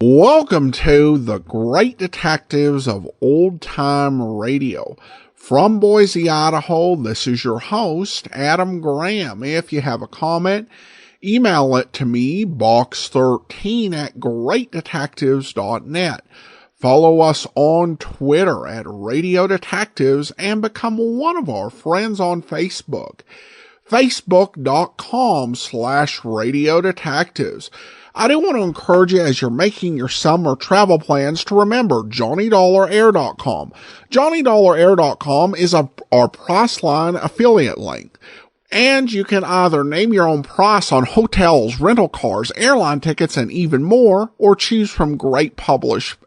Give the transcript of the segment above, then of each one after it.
Welcome to the Great Detectives of Old Time Radio. From Boise, Idaho, this is your host, Adam Graham. If you have a comment, email it to me, box13@greatdetectives.net. Follow us on Twitter at Radio Detectives and become one of our friends on Facebook. Facebook.com/Radio Detectives. I do want to encourage you as you're making your summer travel plans to remember JohnnyDollarAir.com. JohnnyDollarAir.com is our Priceline affiliate link. And you can either name your own price on hotels, rental cars, airline tickets, and even more, or choose from great published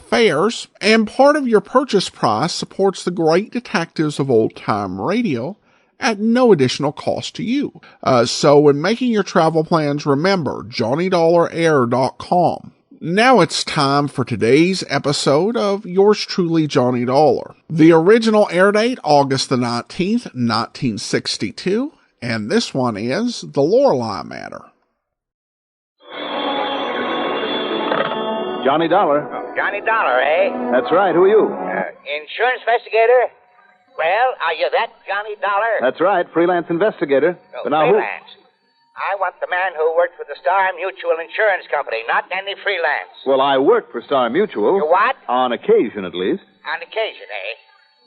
fares. And part of your purchase price supports the Great Detectives of Old Time Radio at no additional cost to you. So when making your travel plans, remember JohnnyDollarAir.com. Now it's time for today's episode of Yours Truly, Johnny Dollar. The original air date, August the 19th, 1962, and this one is The Lorelai Matter. Johnny Dollar. Oh, Johnny Dollar, eh? That's right. Who are you? Insurance investigator? Well, are you that Johnny Dollar? That's right. Freelance investigator. Oh, but now freelance. I want the man who worked for the Star Mutual Insurance Company, not any freelance. Well, I work for Star Mutual. You what? On occasion, at least. On occasion, eh?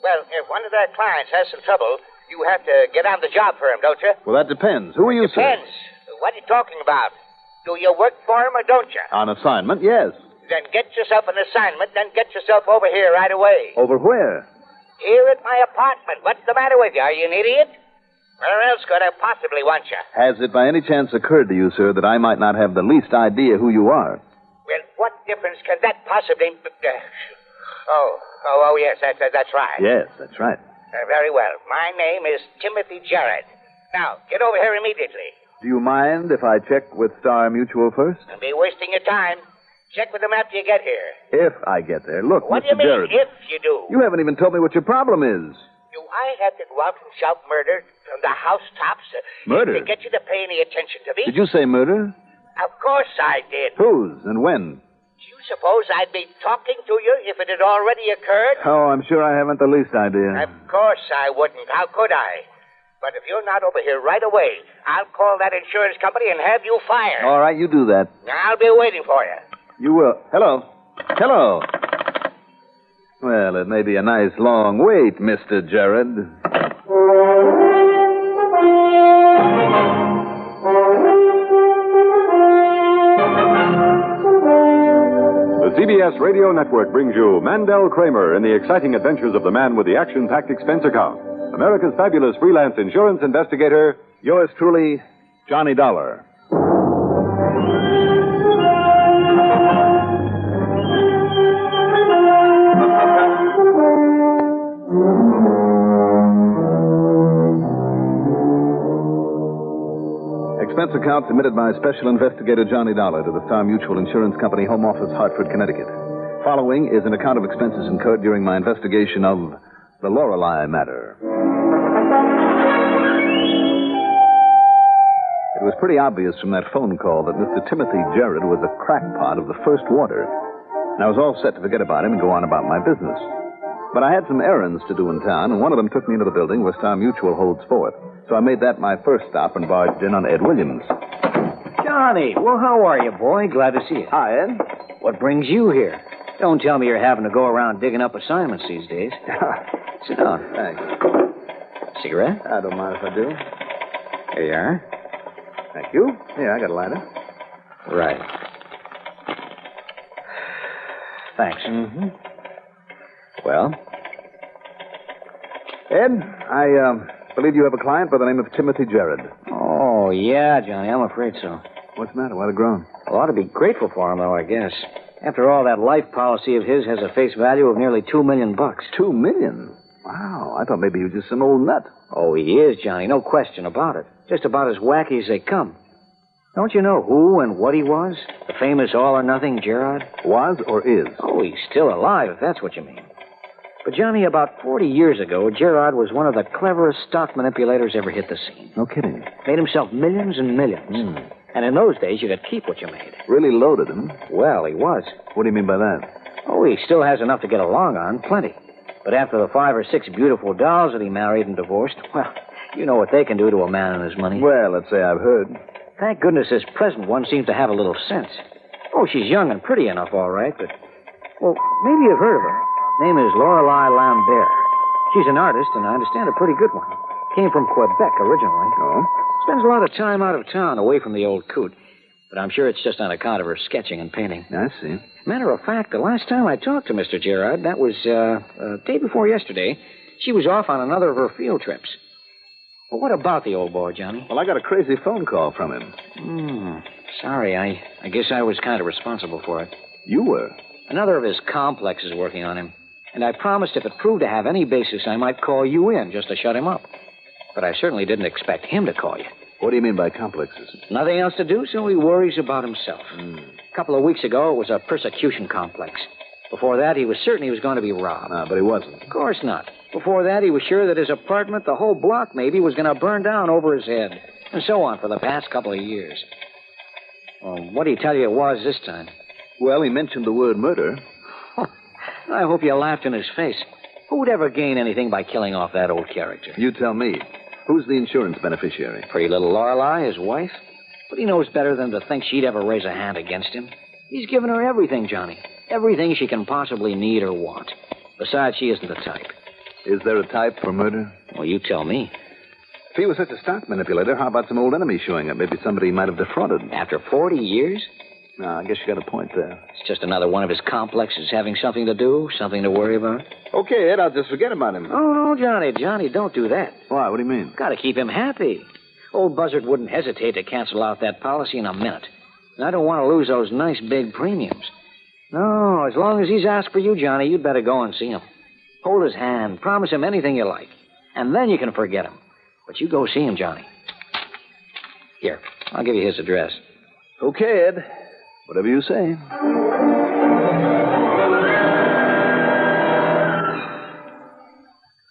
Well, if one of their clients has some trouble, you have to get on the job for him, don't you? Well, that depends. Who are you, Depends. What are you talking about? Do you work for him or don't you? On assignment, yes. Then get yourself an assignment, then get yourself over here right away. Over where? Here at my apartment. What's the matter with you? Are you an idiot? Where else could I possibly want you? Has it by any chance occurred to you, sir, that I might not have the least idea who you are? Well, what difference can that possibly... Oh, yes, that's right. Yes, that's right. Very well. My name is Timothy Jarrett. Now, get over here immediately. Do you mind if I check with Star Mutual first? Don't be wasting your time. Check with them after you get here. If I get there. Look, What do Mr. you mean, Jarrett. if you do? You haven't even told me what your problem is. Do I have to go out and shout murder from the housetops Murder? to get you to pay any attention to me? Did you say murder? Of course I did. Whose and when? Do you suppose I'd be talking to you if it had already occurred? Oh, I'm sure I haven't the least idea. Of course I wouldn't. How could I? But if you're not over here right away, I'll call that insurance company and have you fired. All right, you do that. I'll be waiting for you. You will. Hello. Hello. Well, it may be a nice long wait, Mr. Jarrett. The CBS Radio Network brings you Mandel Kramer in the exciting adventures of the man with the action-packed expense account. America's fabulous freelance insurance investigator, Yours truly, Johnny Dollar. Expense account submitted by Special Investigator Johnny Dollar to the Star Mutual Insurance Company, Home Office, Hartford, Connecticut. Following is an account of expenses incurred during my investigation of the Lorelai matter. It was pretty obvious from that phone call that Mr. Timothy Jarrett was a crackpot of the first water. And I was all set to forget about him and go on about my business. But I had some errands to do in town, and one of them took me into the building where Star Mutual holds forth. So I made that my first stop and barged in on Ed Williams. Johnny, well, how are you, boy? Glad to see you. Hi, Ed. What brings you here? Don't tell me you're having to go around digging up assignments these days. Sit down. Thanks. Cigarette? I don't mind if I do. Here you are. Thank you. Here, I got a lighter. Right. Thanks. Mm-hmm. Well? Ed, I believe you have a client by the name of Timothy Jarrett. Oh, yeah, Johnny, I'm afraid so. What's the matter? Why the groan? Well, I ought to be grateful for him, though, I guess. After all, that life policy of his has a face value of nearly $2 million. $2 million? Wow, I thought maybe he was just some old nut. Oh, he is, Johnny, no question about it. Just about as wacky as they come. Don't you know who and what he was? The famous all-or-nothing Gerard? Was or is? Oh, he's still alive, if that's what you mean. But, Johnny, about 40 years ago, Gerard was one of the cleverest stock manipulators ever hit the scene. No kidding. Made himself millions and millions. And in those days, you could keep what you made. Really loaded him. Well, he was. What do you mean by that? Oh, he still has enough to get along on, plenty. But after the 5 or 6 beautiful dolls that he married and divorced, well, you know what they can do to a man and his money. Well, let's say I've heard. Thank goodness this present one seems to have a little sense. Oh, she's young and pretty enough, all right, but... Well, maybe you've heard of her. Name is Lorelai Lambert. She's an artist, and I understand a pretty good one. Came from Quebec originally. Oh? Spends a lot of time out of town, away from the old coot. But I'm sure it's just on account of her sketching and painting. I see. Matter of fact, the last time I talked to Mr. Gerard, that was day before yesterday, she was off on another of her field trips. Well, what about the old boy, Johnny? Well, I got a crazy phone call from him. Sorry, I guess I was kind of responsible for it. You were? Another of his complexes working on him. And I promised if it proved to have any basis, I might call you in just to shut him up. But I certainly didn't expect him to call you. What do you mean by complexes? Nothing else to do, so he worries about himself. A couple of weeks ago, it was a persecution complex. Before that, he was certain he was going to be robbed. But he wasn't. Of course not. Before that, he was sure that his apartment, the whole block maybe, was going to burn down over his head. And so on for the past couple of years. Well, what did he tell you it was this time? Well, he mentioned the word murder. I hope you laughed in his face. Who would ever gain anything by killing off that old character? You tell me. Who's the insurance beneficiary? Pretty little Lorelai, his wife. But he knows better than to think she'd ever raise a hand against him. He's given her everything, Johnny. Everything she can possibly need or want. Besides, she isn't the type. Is there a type for murder? Well, you tell me. If he was such a stock manipulator, how about some old enemies showing up? Maybe somebody he might have defrauded. After 40 years? No, I guess you got a point there. It's just another one of his complexes having something to do, something to worry about. Okay, Ed, I'll just forget about him. Oh, no, Johnny, don't do that. Why? What do you mean? Got to keep him happy. Old Buzzard wouldn't hesitate to cancel out that policy in a minute. And I don't want to lose those nice big premiums. No, as long as he's asked for you, Johnny, you'd better go and see him. Hold his hand, promise him anything you like. And then you can forget him. But you go see him, Johnny. Here, I'll give you his address. Okay, Ed. Whatever you say.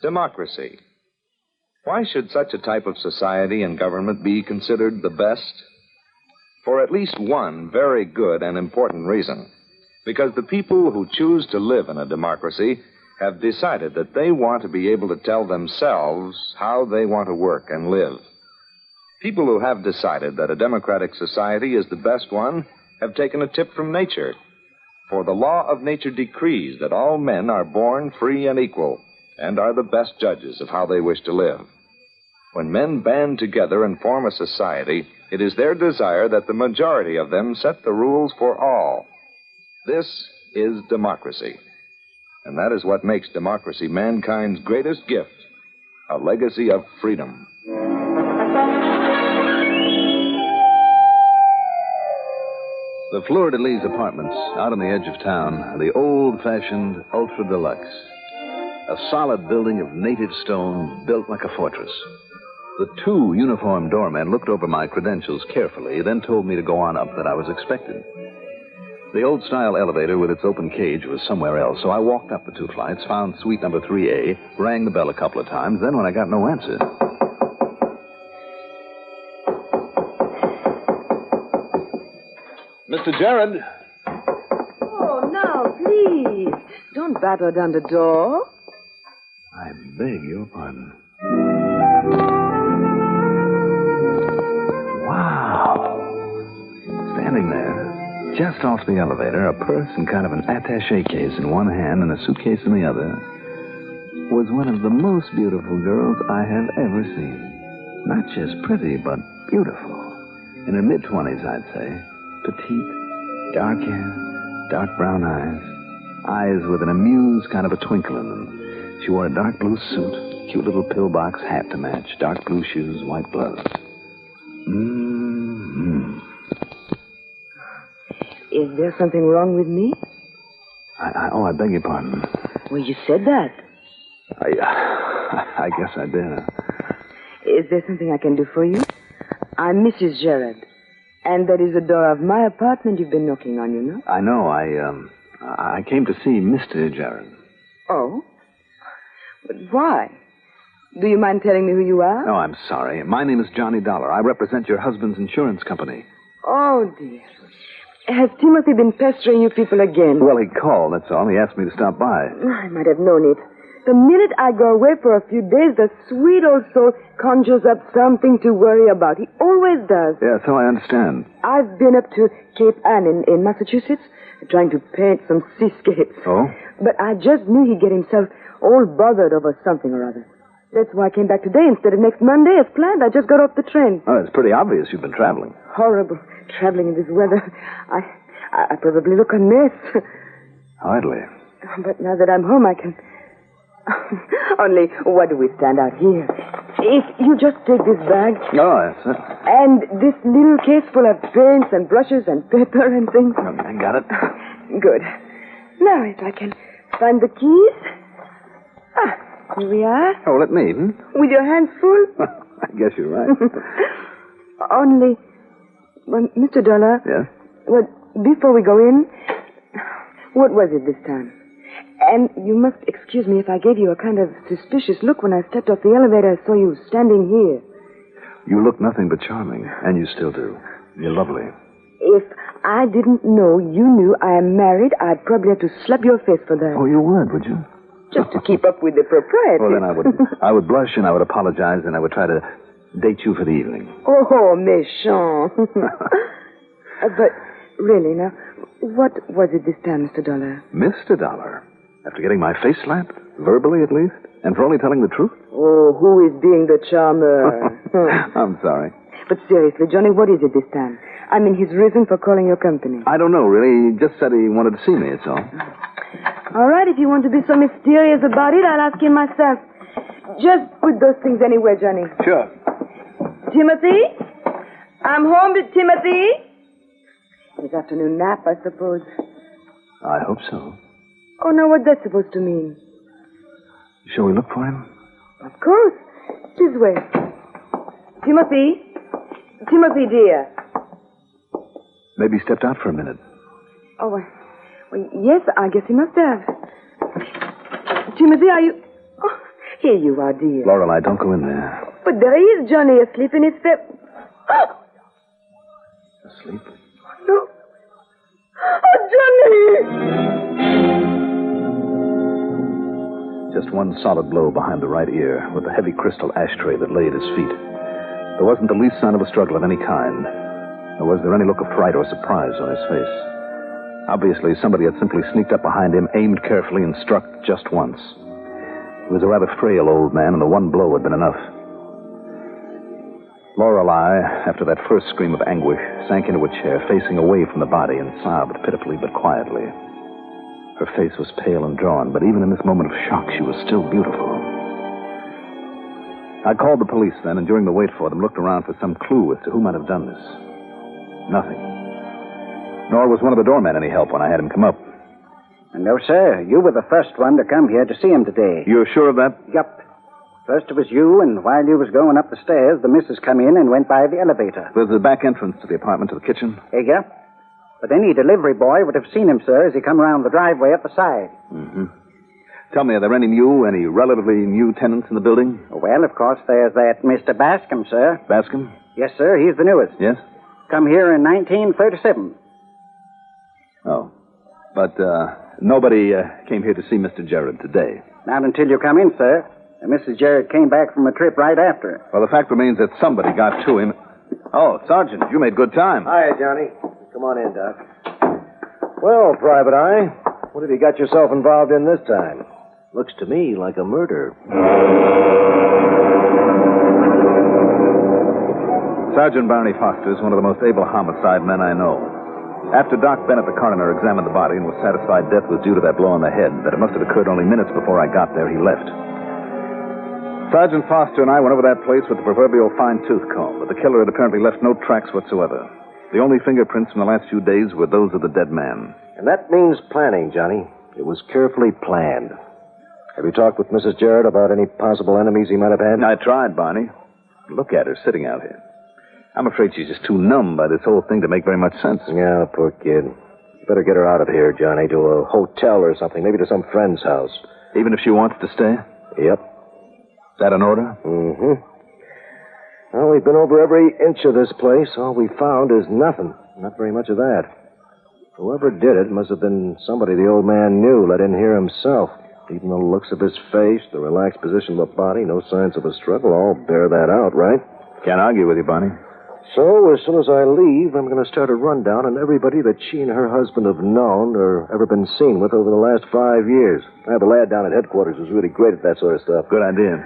Democracy. Why should such a type of society and government be considered the best? For at least one very good and important reason. Because the people who choose to live in a democracy have decided that they want to be able to tell themselves how they want to work and live. People who have decided that a democratic society is the best one have taken a tip from nature. For the law of nature decrees that all men are born free and equal and are the best judges of how they wish to live. When men band together and form a society, it is their desire that the majority of them set the rules for all. This is democracy. And that is what makes democracy mankind's greatest gift, a legacy of freedom. The Fleur-de-Lis apartments out on the edge of town are the old-fashioned ultra-deluxe. A solid building of native stone built like a fortress. The 2 uniformed doormen looked over my credentials carefully, then told me to go on up that I was expected. The old-style elevator with its open cage was somewhere else, so I walked up the 2 flights, found suite number 3A, rang the bell a couple of times, then when I got no answer... Mr. Jared. Oh, now, please. Don't batter down the door. I beg your pardon. Wow. Standing there, just off the elevator, a purse and kind of an attaché case in one hand and a suitcase in the other, was one of the most beautiful girls I have ever seen. Not just pretty, but beautiful. In her mid-20s, I'd say. Petite, dark hair, dark brown eyes with an amused kind of a twinkle in them. She wore a dark blue suit, cute little pillbox hat to match, dark blue shoes, white gloves. Mm-hmm. Is there something wrong with me? I beg your pardon. Well, you said that. I guess I did. Is there something I can do for you? I'm Mrs. Gerard. And that is the door of my apartment you've been knocking on, you know? I know. I came to see Mr. Jared. Oh? But why? Do you mind telling me who you are? No, I'm sorry. My name is Johnny Dollar. I represent your husband's insurance company. Oh, dear. Has Timothy been pestering you people again? Well, he called, that's all. He asked me to stop by. I might have known it. The minute I go away for a few days, the sweet old soul conjures up something to worry about. He always does. Yeah, so I understand. I've been up to Cape Ann in Massachusetts, trying to paint some seascapes. Oh? But I just knew he'd get himself all bothered over something or other. That's why I came back today instead of next Monday as planned. I just got off the train. Oh, it's pretty obvious you've been traveling. Horrible. Traveling in this weather. I probably look a mess. Hardly. But now that I'm home, I can... Only, what do we stand out here? If you just take this bag... Oh, that's it. And this little case full of paints and brushes and paper and things. I got it. Good. Now, if I can find the keys... here we are. Oh, let me, With your hands full? I guess you're right. Only... Well, Mr. Dollar... Yes? Well, before we go in... What was it this time? And you must excuse me if I gave you a kind of suspicious look when I stepped off the elevator. I saw you standing here. You look nothing but charming, and you still do. You're lovely. If I didn't know you knew I am married, I'd probably have to slap your face for that. Oh, you would you? Just to keep up with the propriety. Well, then I would blush and I would apologize and I would try to date you for the evening. Oh, méchant. But really, now, what was it this time, Mr. Dollar? Mr. Dollar? After getting my face slapped, verbally at least, and for only telling the truth? Oh, who is being the charmer? I'm sorry. But seriously, Johnny, what is it this time? I mean, his reason for calling your company. I don't know, really. He just said he wanted to see me, that's all. All right, if you want to be so mysterious about it, I'll ask him myself. Just put those things anywhere, Johnny. Sure. Timothy? I'm home, Timothy. His afternoon nap, I suppose. I hope so. Oh, now what's that supposed to mean? Shall we look for him? Of course. This way. Timothy? Timothy, dear. Maybe he stepped out for a minute. Oh, well, yes, I guess he must have. Timothy, are you... Oh, here you are, dear. Lorelai, don't go in there. But there he is, Johnny, asleep in his bed. Asleep? No. Oh, Johnny! Just one solid blow behind the right ear with the heavy crystal ashtray that lay at his feet. There wasn't the least sign of a struggle of any kind. Nor was there any look of fright or surprise on his face. Obviously, somebody had simply sneaked up behind him, aimed carefully, and struck just once. He was a rather frail old man, and the one blow had been enough. Lorelai, after that first scream of anguish, sank into a chair, facing away from the body, and sobbed pitifully but quietly. Her face was pale and drawn, but even in this moment of shock, she was still beautiful. I called the police then, and during the wait for them, looked around for some clue as to who might have done this. Nothing. Nor was one of the doormen any help when I had him come up. No, sir. You were the first one to come here to see him today. You're sure of that? Yup. First it was you, and while you was going up the stairs, the missus come in and went by the elevator. There's the back entrance to the apartment, to the kitchen. Yeah. But any delivery boy would have seen him, sir, as he come around the driveway up the side. Mm-hmm. Tell me, are there any relatively new tenants in the building? Well, of course, there's that Mr. Bascom, sir. Bascom? Yes, sir. He's the newest. Yes? Come here in 1937. Oh. But, nobody came here to see Mr. Jared today. Not until you come in, sir. And Mrs. Jared came back from a trip right after. Well, the fact remains that somebody got to him. Oh, Sergeant, you made good time. Hi, Johnny. Come on in, Doc. Well, Private Eye, what have you got yourself involved in this time? Looks to me like a murder. Sergeant Barney Foster is one of the most able homicide men I know. After Doc Bennett, the coroner, examined the body and was satisfied death was due to that blow on the head, that it must have occurred only minutes before I got there, he left. Sergeant Foster and I went over that place with the proverbial fine-tooth comb, but the killer had apparently left no tracks whatsoever. The only fingerprints from the last few days were those of the dead man. And that means planning, Johnny. It was carefully planned. Have you talked with Mrs. Jarrett about any possible enemies he might have had? I tried, Barney. Look at her sitting out here. I'm afraid she's just too numb by this whole thing to make very much sense. Yeah, poor kid. You better get her out of here, Johnny, to a hotel or something, maybe to some friend's house. Even if she wants to stay? Yep. Is that an order? Mm-hmm. Well, we've been over every inch of this place. All we found is nothing. Not very much of that. Whoever did it must have been somebody the old man knew, let in here himself. Even the looks of his face, the relaxed position of the body, no signs of a struggle, all bear that out, right? Can't argue with you, Barney. So, as soon as I leave, I'm going to start a rundown on everybody that she and her husband have known or ever been seen with over the last 5 years. The lad down at headquarters was really great at that sort of stuff. Good idea.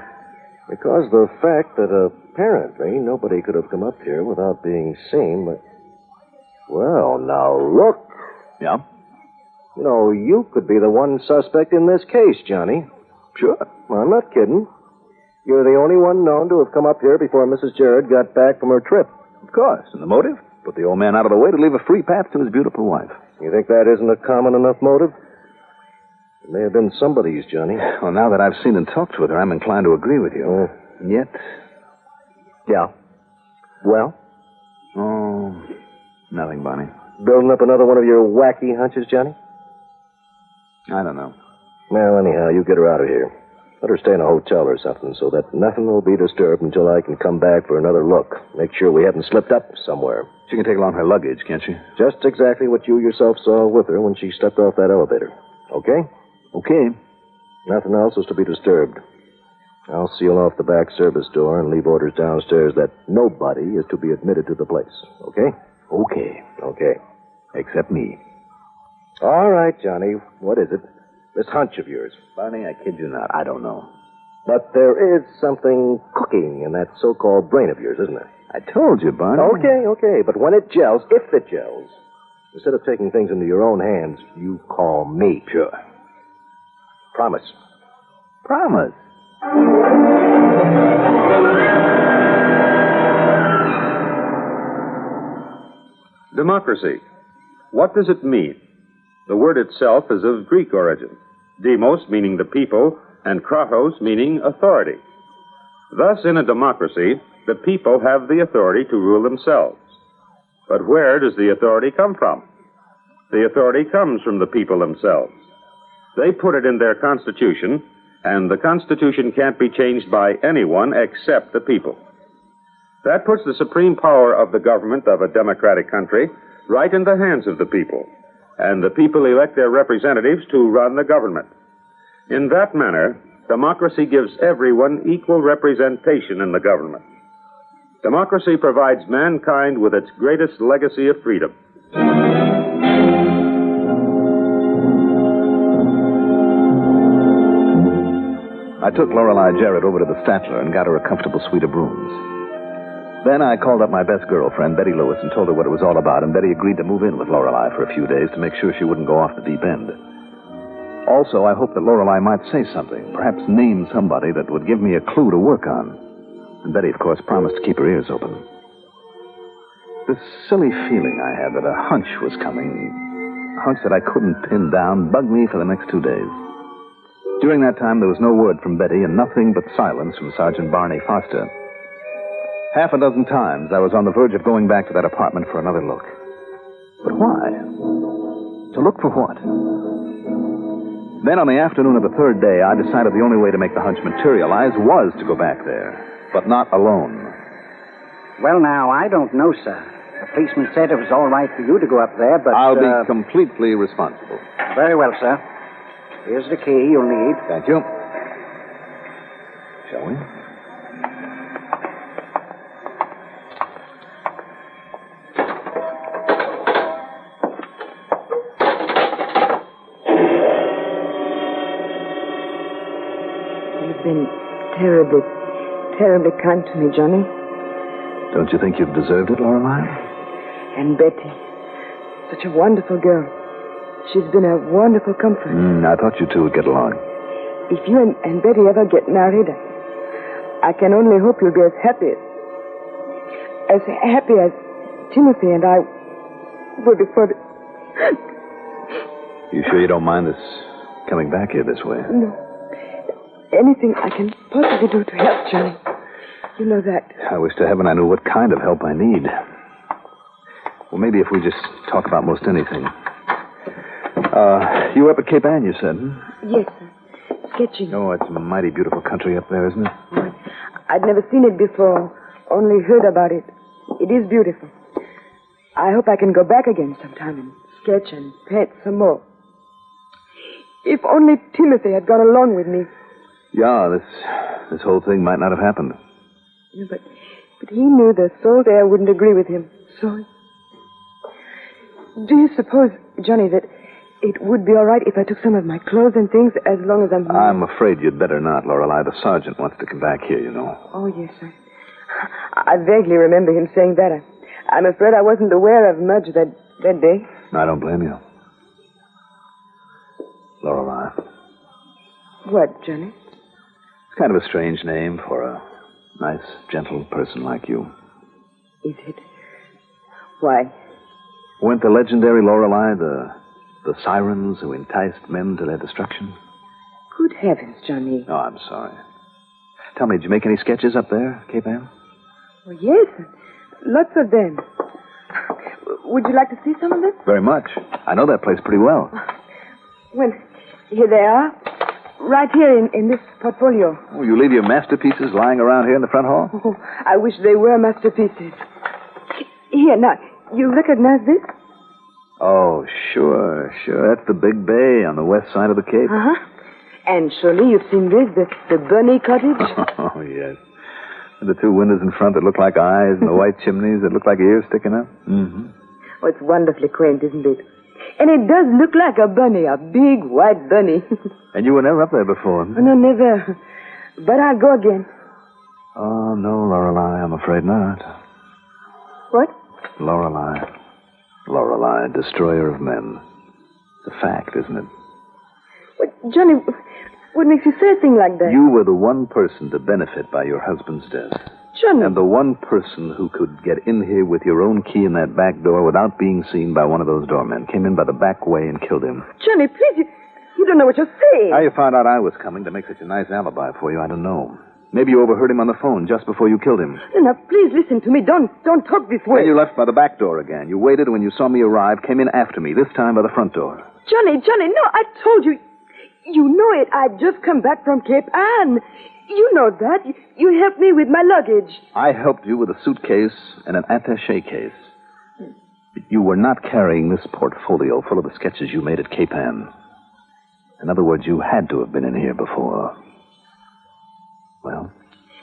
Because the fact that apparently nobody could have come up here without being seen, but... Well, now look. Yeah? You know, you could be the one suspect in this case, Johnny. Sure. Well, I'm not kidding. You're the only one known to have come up here before Mrs. Jared got back from her trip. Of course. And the motive? Put the old man out of the way to leave a free path to his beautiful wife. You think that isn't a common enough motive? It may have been somebody's, Johnny. Well, now that I've seen and talked with her, I'm inclined to agree with you. Yet... Yeah. Well? Oh, nothing, Barney. Building up another one of your wacky hunches, Johnny? I don't know. Well, anyhow, you get her out of here. Let her stay in a hotel or something so that nothing will be disturbed until I can come back for another look. Make sure we haven't slipped up somewhere. She can take along her luggage, can't she? Just exactly what you yourself saw with her when she stepped off that elevator. Okay? Okay. Nothing else is to be disturbed. I'll seal off the back service door and leave orders downstairs that nobody is to be admitted to the place. Okay? Okay. Okay. Except me. All right, Johnny. What is it? This hunch of yours. Barney, I kid you not. I don't know. But there is something cooking in that so-called brain of yours, isn't there? I told you, Barney. Okay. But when it gels, if it gels, instead of taking things into your own hands, you call me. Sure. Promise. Promise. Democracy. What does it mean? The word itself is of Greek origin. Demos meaning the people, and kratos meaning authority. Thus, in a democracy, the people have the authority to rule themselves. But where does the authority come from? The authority comes from the people themselves. They put it in their constitution, and the Constitution can't be changed by anyone except the people. That puts the supreme power of the government of a democratic country right in the hands of the people, and the people elect their representatives to run the government. In that manner, democracy gives everyone equal representation in the government. Democracy provides mankind with its greatest legacy of freedom. I took Lorelai Jarrett over to the Statler and got her a comfortable suite of rooms. Then I called up my best girlfriend, Betty Lewis, and told her what it was all about, and Betty agreed to move in with Lorelai for a few days to make sure she wouldn't go off the deep end. Also, I hoped that Lorelai might say something, perhaps name somebody that would give me a clue to work on. And Betty, of course, promised to keep her ears open. This silly feeling I had that a hunch was coming, a hunch that I couldn't pin down, bugged me for the next 2 days. During that time, there was no word from Betty and nothing but silence from Sergeant Barney Foster. Half a dozen times, I was on the verge of going back to that apartment for another look. But why? To look for what? Then, on the afternoon of the third day, I decided the only way to make the hunch materialize was to go back there, but not alone. Well, now, I don't know, sir. The policeman said it was all right for you to go up there, but... I'll be completely responsible. Very well, sir. Here's the key you'll need. Thank you. Shall we? You've been terribly, terribly kind to me, Johnny. Don't you think you've deserved it, Lorelai? And Betty. Such a wonderful girl. She's been a wonderful comfort. I thought you two would get along. If you and Betty ever get married, I can only hope you'll be as happy as Timothy and I were before. You sure you don't mind us coming back here this way? No. Anything I can possibly do to help, Johnny. You know that. I wish to heaven I knew what kind of help I need. Well, maybe if we just talk about most anything. You were up at Cape Ann, you said, Yes, sir. Sketching. Oh, it's a mighty beautiful country up there, isn't it? I'd never seen it before. only heard about it. It is beautiful. I hope I can go back again sometime and sketch and paint some more. If only Timothy had gone along with me. Yeah, this whole thing might not have happened. Yeah, but he knew the salt air wouldn't agree with him. So, do you suppose, Johnny, that it would be all right if I took some of my clothes and things as long as I'm... I'm afraid you'd better not, Lorelai. The sergeant wants to come back here, you know. Oh, yes, I vaguely remember him saying that. I'm afraid I wasn't aware of much that day. I don't blame you. Lorelai. What, Johnny? It's kind of a strange name for a nice, gentle person like you. Is it? Why? Weren't the legendary Lorelai the sirens who enticed men to their destruction? Good heavens, Johnny. Oh, I'm sorry. Tell me, did you make any sketches up there, Cape Ann? Oh, yes. Lots of them. Would you like to see some of them? Very much. I know that place pretty well. Well, here they are. Right here in this portfolio. Oh, you leave your masterpieces lying around here in the front hall? Oh, I wish they were masterpieces. Here, now, you recognize this? Oh, sure. That's the big bay on the west side of the Cape. Uh-huh. And surely you've seen this, the Bunny Cottage? Oh, yes. And the two windows in front that look like eyes and the white chimneys that look like ears sticking up. Mm-hmm. Oh, it's wonderfully quaint, isn't it? And it does look like a bunny, a big white bunny. And you were never up there before? Oh, no, never. But I'll go again. Oh, no, Lorelai, I'm afraid not. What? Lorelai, destroyer of men. It's a fact, isn't it? But, Johnny, what makes you say a thing like that? You were the one person to benefit by your husband's death. Johnny. And the one person who could get in here with your own key in that back door without being seen by one of those doormen. Came in by the back way and killed him. Johnny, please, you don't know what you're saying. How you found out I was coming to make such a nice alibi for you, I don't know. Maybe you overheard him on the phone just before you killed him. Now, please listen to me. Don't talk this way. Then you left by the back door again. You waited when you saw me arrive, came in after me, this time by the front door. Johnny, no, I told you. You know it. I'd just come back from Cape Ann. You know that. You helped me with my luggage. I helped you with a suitcase and an attaché case. You were not carrying this portfolio full of the sketches you made at Cape Ann. In other words, you had to have been in here before. Well?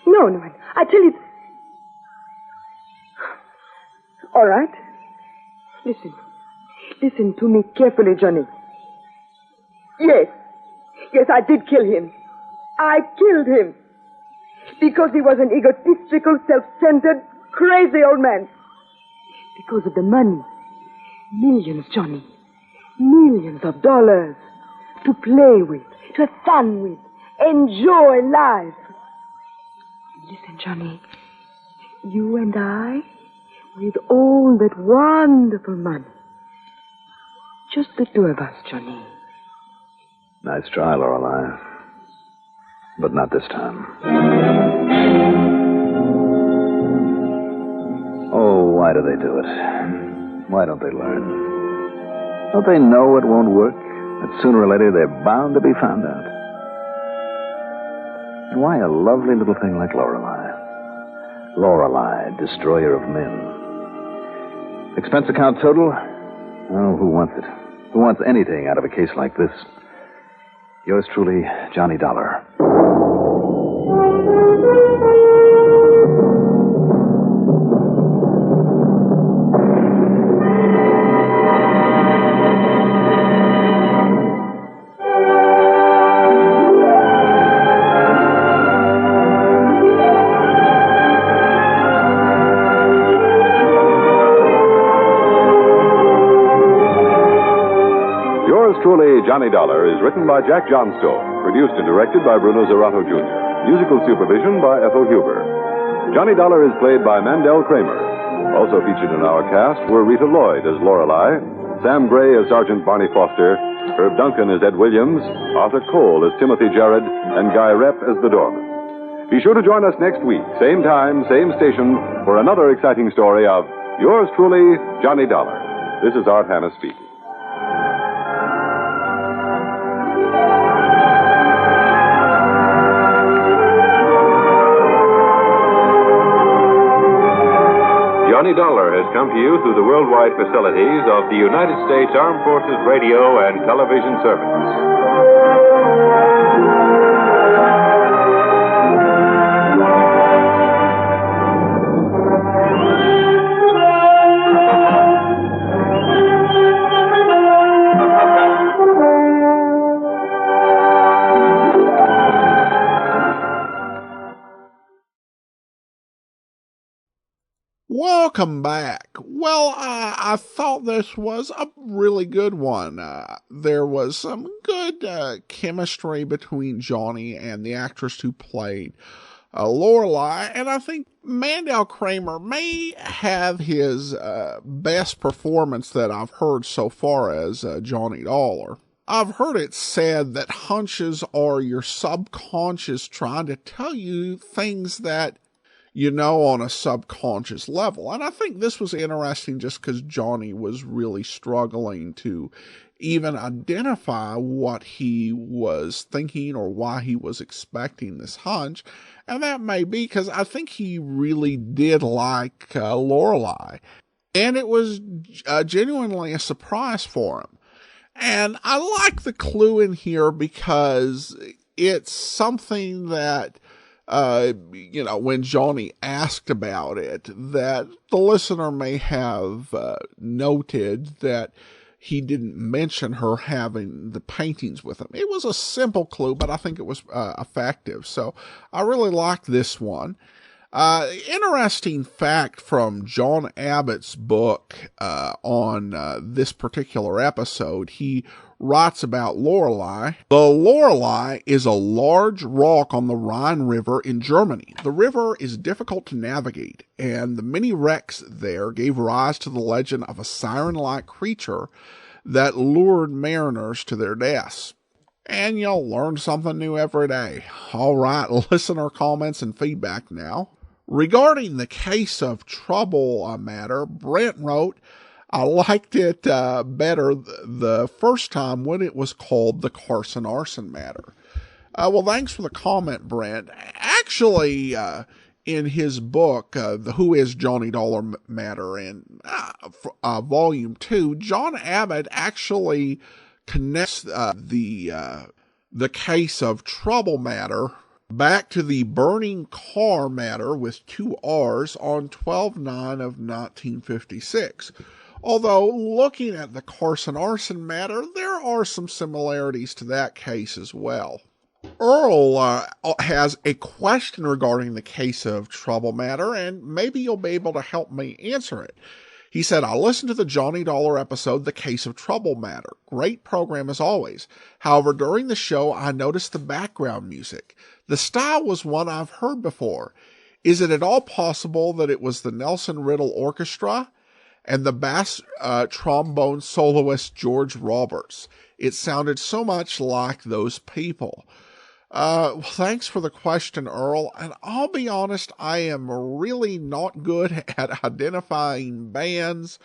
No, I tell you... All right. Listen to me carefully, Johnny. Yes, I did kill him. I killed him. Because he was an egotistical, self-centered, crazy old man. Because of the money. Millions, Johnny. Millions of dollars. To play with, to have fun with, enjoy life. Listen, Johnny. You and I, with all that wonderful money. Just the two of us, Johnny. Nice try, Lorelai. But not this time. Oh, why do they do it? Why don't they learn? Don't they know it won't work? That sooner or later they're bound to be found out. And why a lovely little thing like Lorelai? Lorelai, destroyer of men. Expense account total? Oh, who wants it? Who wants anything out of a case like this? Yours truly, Johnny Dollar. Truly, Johnny Dollar is written by Jack Johnstone, produced and directed by Bruno Zerato Jr., musical supervision by Ethel Huber. Johnny Dollar is played by Mandel Kramer. Also featured in our cast were Rita Lloyd as Lorelai, Sam Gray as Sergeant Barney Foster, Herb Duncan as Ed Williams, Arthur Cole as Timothy Jarrett, and Guy Repp as the doorman. Be sure to join us next week, same time, same station, for another exciting story of yours truly, Johnny Dollar. This is Art Hanna speaking. Johnny Dollar has come to you through the worldwide facilities of the United States Armed Forces Radio and Television Service. Welcome back. Well, I thought this was a really good one. There was some good chemistry between Johnny and the actress who played Lorelai, and I think Mandel Kramer may have his best performance that I've heard so far as Johnny Dollar. I've heard it said that hunches are your subconscious trying to tell you things that you know on a subconscious level. And I think this was interesting just because Johnny was really struggling to even identify what he was thinking or why he was expecting this hunch. And that may be because I think he really did like Lorelai. And it was genuinely a surprise for him. And I like the clue in here because it's something that when Johnny asked about it, that the listener may have noted that he didn't mention her having the paintings with him. It was a simple clue, but I think it was effective. So I really liked this one. Interesting fact from John Abbott's book on this particular episode. He writes about Lorelai. The Lorelai is a large rock on the Rhine River in Germany. The river is difficult to navigate, and the many wrecks there gave rise to the legend of a siren-like creature that lured mariners to their deaths. And you'll learn something new every day. All right, listener comments and feedback now. Regarding the case of trouble matter, Brent wrote, I liked it better the first time when it was called the Carson Arson matter. Well, thanks for the comment, Brent. Actually, in his book, The Who Is Johnny Dollar Matter, in Volume 2, John Abbott actually connects the case of trouble matter back to the burning car matter with 2 R's on 12/9 of 1956. Although, looking at the Carson Arson matter, there are some similarities to that case as well. Earl has a question regarding the case of trouble matter, and maybe you'll be able to help me answer it. He said, I listened to the Johnny Dollar episode, The Case of Trouble Matter. Great program as always. However, during the show, I noticed the background music. The style was one I've heard before. Is it at all possible that it was the Nelson Riddle Orchestra and the bass trombone soloist George Roberts? It sounded so much like those people. Thanks for the question, Earl. And I'll be honest, I am really not good at identifying bands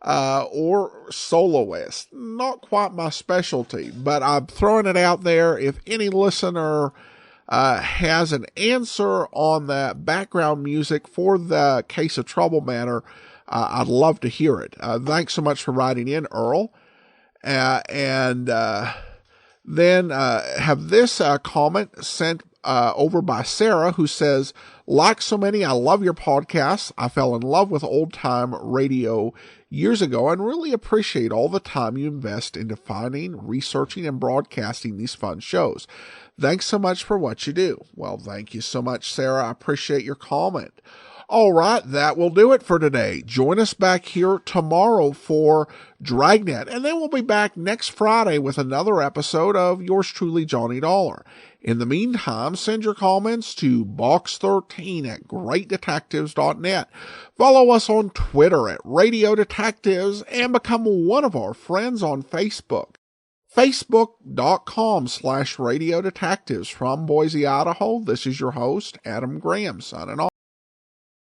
or soloists. Not quite my specialty, but I'm throwing it out there. If any listener has an answer on that background music for the Case of Trouble matter, I'd love to hear it. Thanks so much for writing in, Earl. Then have this comment sent over by Sarah, who says, like so many, I love your podcasts. I fell in love with old-time radio years ago and really appreciate all the time you invest into finding, researching, and broadcasting these fun shows. Thanks so much for what you do. Well, thank you so much, Sarah. I appreciate your comment. All right, that will do it for today. Join us back here tomorrow for Dragnet, and then we'll be back next Friday with another episode of yours truly, Johnny Dollar. In the meantime, send your comments to box13@greatdetectives.net. Follow us on Twitter at Radio Detectives and become one of our friends on Facebook. Facebook.com/Radio Detectives. From Boise, Idaho, this is your host, Adam Graham, signing off.